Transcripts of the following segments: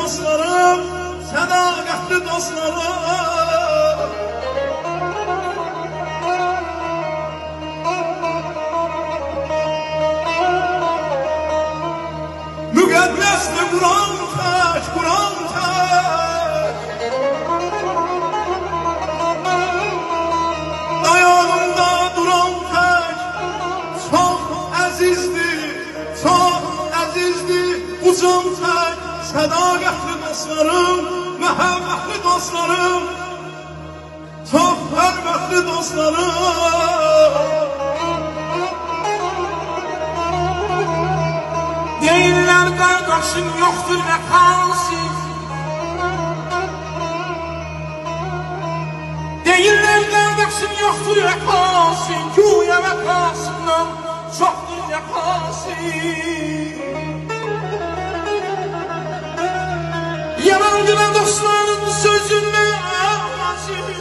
dostlarım, sədaqətli dostlarım. Müqəddəsdir Quran tək, Quran tək. Dayanımda duran tək, çox əzizdir, çox əzizdir bu can tək. Sədaqətli dostlarım, məhəbbətli dostlarım, çox hörmətli dostlarım. Deyirlər qardaşın yoxdur vəfasız. Deyirlər qardaşın yoxdur vəfasız. Güya vəfasından çoxdur vəfasız. Yalandıra dostların sözündən ağlasın.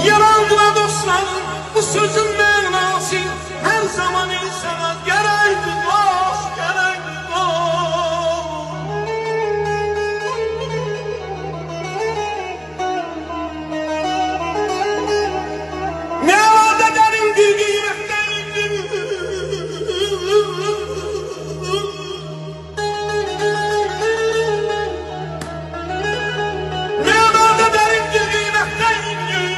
Yalandıra dostların bu sözün mənası her zaman insana gərəkdir dost, gərəkdir dost. Nə vadə dərindir, qiymətdənindir. Nə vadə dərindir, qiymətdənindir.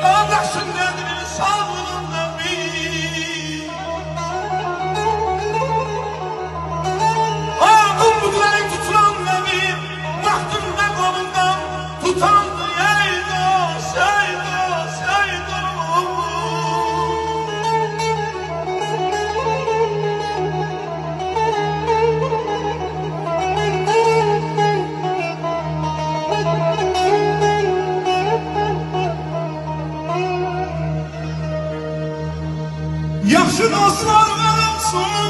Qardaşın qədrini sağlığında bil. Umudları tutulan nəvim, vaxtında qolundan tutandı ey dost, ey dost, ey dost. Yaxşı dostlar olsun,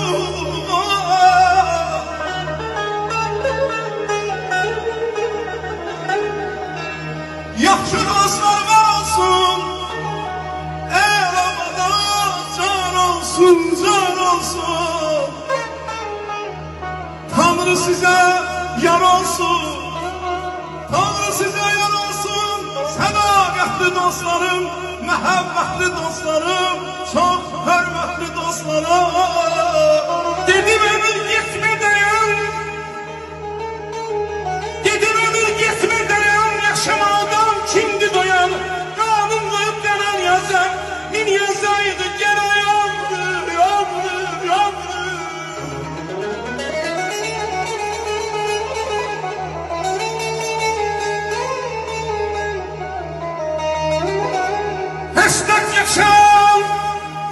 yaxşı dostlar olsun, el havada can olsun, can olsun. Tanrı size yar olsun, Tanrı size yar olsun. Sədaqətli dostlarım, məhəbbətli dostlarım, çox hörmətli dostlarım. Dedim ömür getmə dayan, dedim ömür getmə dayan. Yaşamadan kimdi doyan, qanun qoyub qanan yazan. Min yazaydı gərə yandı, yandı, yandı. Həsrət yaşam,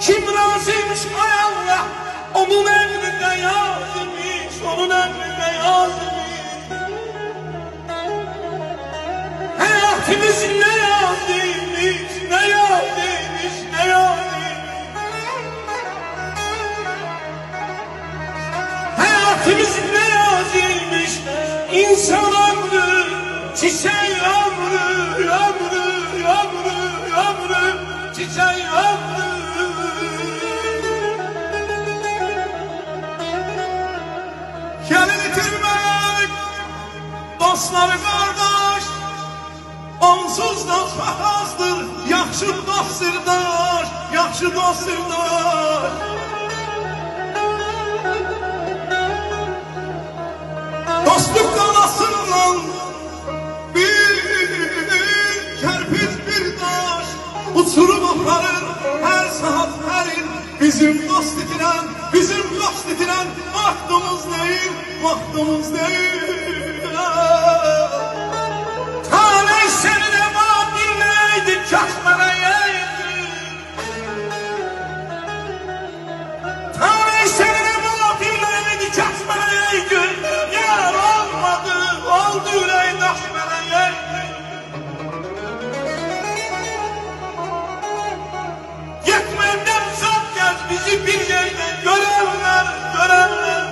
kim razıymış ay Allah, onun emrinde yazmış, onun emrinde yazmış. Hayatımız ne yazmış, ne yazmış, ne yazmış. Hayatımız ne yazmış, insan ömrü, çiçek ömrü, ömrü, ömrü, ömrü, çiçek ömrü. Gəlin itirmək, dostları qardaş, onsuz da çox azdır. Yaxşı dost sirdaş, yaxşı dost sirdaş. Dostluq qalasından bir kərpic bir daş uçurum aparır hər saat hər il. Bizim dost itirən, bizim dost itirən vaxtımız deyil, vaxtımız deyil. Talih seni de bana bilmeydi, kaçmana yeydi. Talih seni de bana bilmeydi, kaçmana yeydi. Yar olmadı, oldu yüreği daşmana yeydi. Yetmenden uzak gez bizi bir yerde görenler, görenler.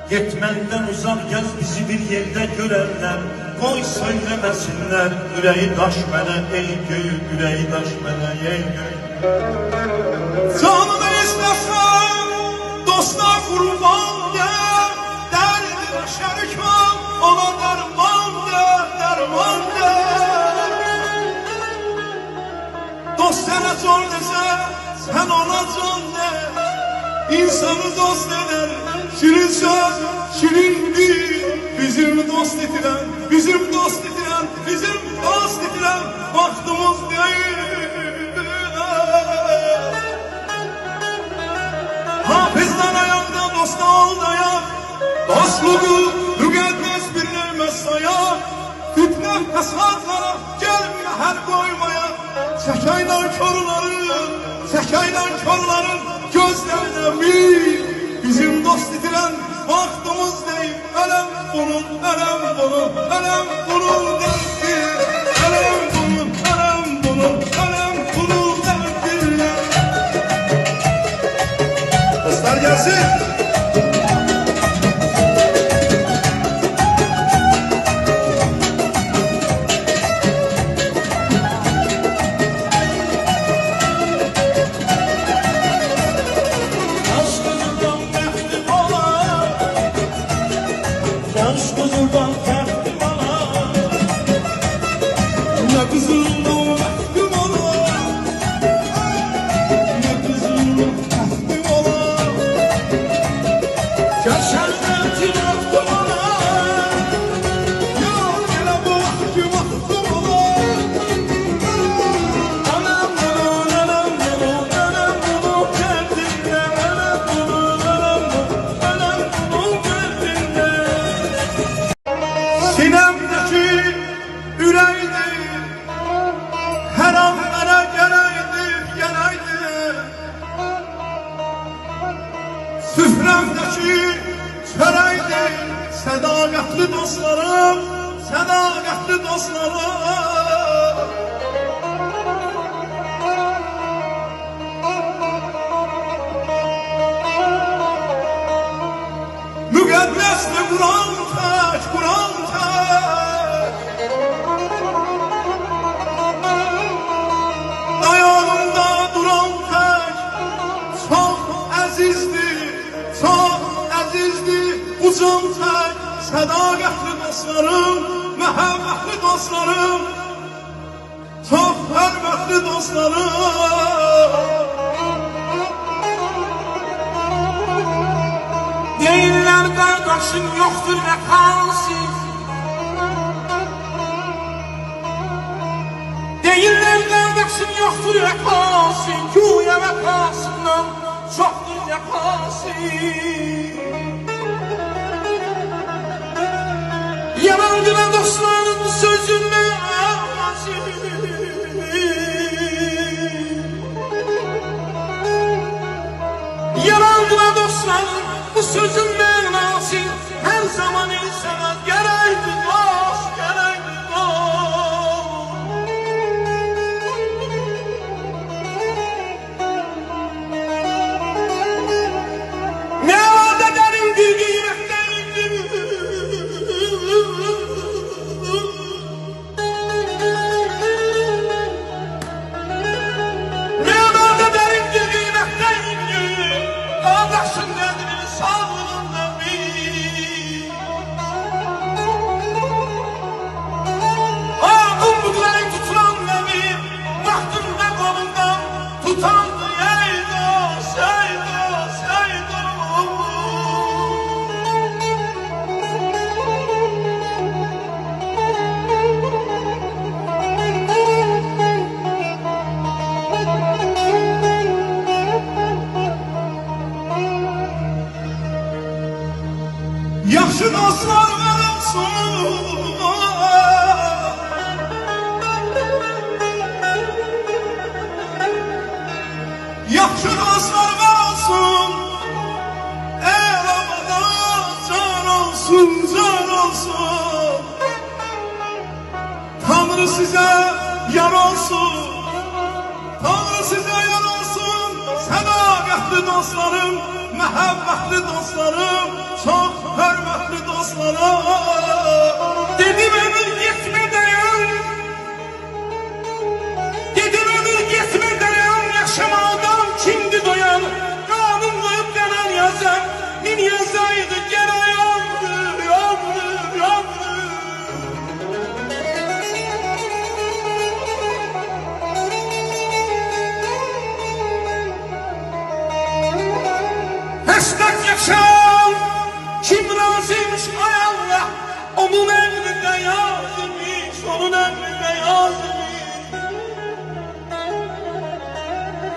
Yetmenden uzak gez bizi bir yerde görenler. Koy söylemesinler yüreği daş mənə ey göy, yüreği daş mənə ey göy. insanı dost eder. Şirin söz, şirin dil, bizim dost etilen, bizim dost etilen, bizim dost etilen vaktimiz değil. Hafizler ayakta, dosta ol dayak, dostluğu müqəddəs bir nemət sayaq. Fitnə fəsadlara gəlmə hər qoymaya. Çəkəylə körlərin gözlərinə min. Bizim dost itirən vaxtımız deyil. Ələm bunun, ələm bunun, ələm bunun dərdir. Ələm bunun, ələm bunun, ələm bunun dərdir. Dostlar gelsin. Sinemdeki ürəkdir, hər an mənə gələydir. Süfrəmdəki çörəkdir, sədaqətli dostlarım, sədaqətli dostlarım. Müqəddəsdir Quran tək, Quran tək. Dayanımda duran tək, çox əzizdir, bu can tək. Sədaqətli dostlarım, məhəbbətli dostlarım, çox hörmətli dostlarım. Deyirlər qardaşın yoxdur vəfasız. Deyirlər qardaşın yoxdur vəfasız. Güya vəfasından çoxdur vəfasız. Yalandıra dostların sözünə aşıq. Yalandıra dostların bu sözün mənası hər zaman insana gərəkdir dost, gərəkdir dost. Nə vadə dərindir, qiymətdərindir. Nə vadə dərindir, qiymətdərindir. Qardaşın qədrini sağlığında bil. Qumluqların tutulan nəbi, vaxtında qolundan tutandı. Ey dost, ey dost, ey dost. Yaxşı dostlar olsun, yaxşı dostlar olsun, el havada can olsun, can olsun. Tanrı size yar olsun, Tanrı size yar olsun. Sədaqətli dostlarım, məhəbbətli dostlarım, çox hörmətli dostlarım. Dedim ömür geçme dayan. Dedim ömür geçme dayan. Yaşamadan kimdi doyan. Kanun koyup yanan yazan. Min yazaydı gene yandı, yandı, yandı. Esnak yaşam kim razıymış ay Allah, onun emrinde yazmış, onun emrinde yazmış.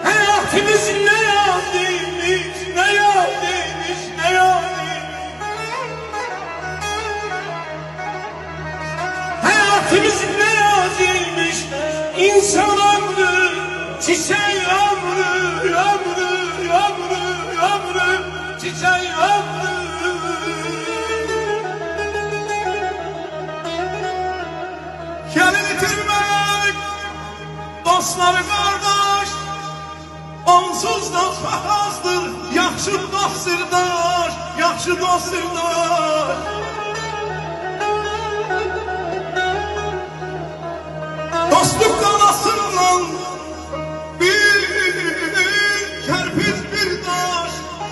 Hayatımız ne yazmış, ne yazmış, ne yazmış. Hayatımız ne yazmış, insan ömrü, çiçek ömrü, ömrü, ömrü, ömrü, çiçek ömrü. Gelin itirmek, dostları kardeş, onsuz da azdır, yaxşı dost sirdaş, yaxşı dost sirdaş. Dostluk kanasından bir kerpiç bir taş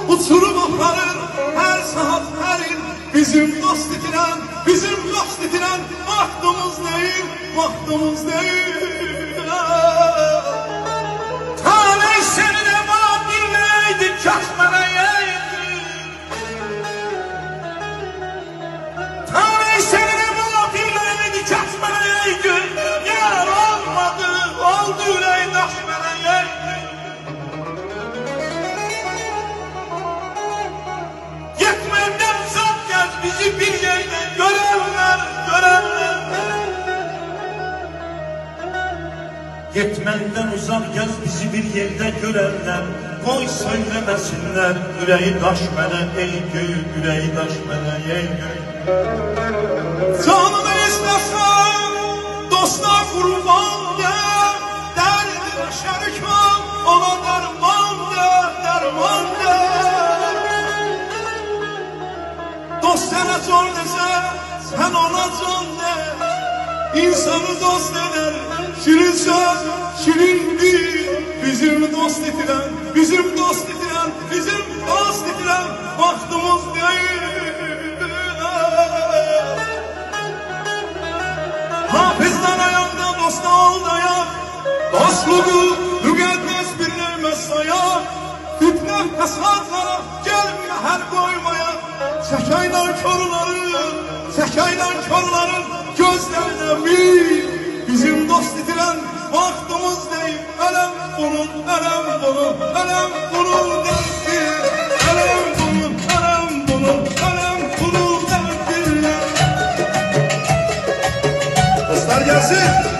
uçurup aparır her saat her il. Bizim dost itiren, bizim dost itiren vaktimiz değil, vaktimiz değil. Talih seni de bana bilmeydi, kaçmana yeydi. Talih seni de bana bilmeydi, kaçmana yeydi. Yar olmadı, oldu yüreği taşmana yeydi. Yetmenden uzak gez bizi bir yerden görenler, görenler. Yetmenden uzak gez bizi bir yerde görenler. Koy söylemesinler, yüreği taş mənə ey göy, yüreği taş mənə ey göy. Canını istersen dostlar kurban de, derdine şerik ol, ona derman de, derman de. Dost sana zor dese, sen ona can de. İnsanı dost eder, şirin söz, şirin dil. Bizim dost itiren, bizim dost itiren, bizim dost itiren vaktimiz değil. Hafizler ayakta, dost ol dayak. Dostluğu tükenmez bir nemez sayak. Fitne fesatlara gelme her koymaya. Çekayla körlerin gözlerine mi? Bizim dost itiren vaktimiz değil. Elem bunun, elem bunun, elem bunun derdi. Elem bunun, elem bunun, elem bunun derdi. Dostlar gelsin.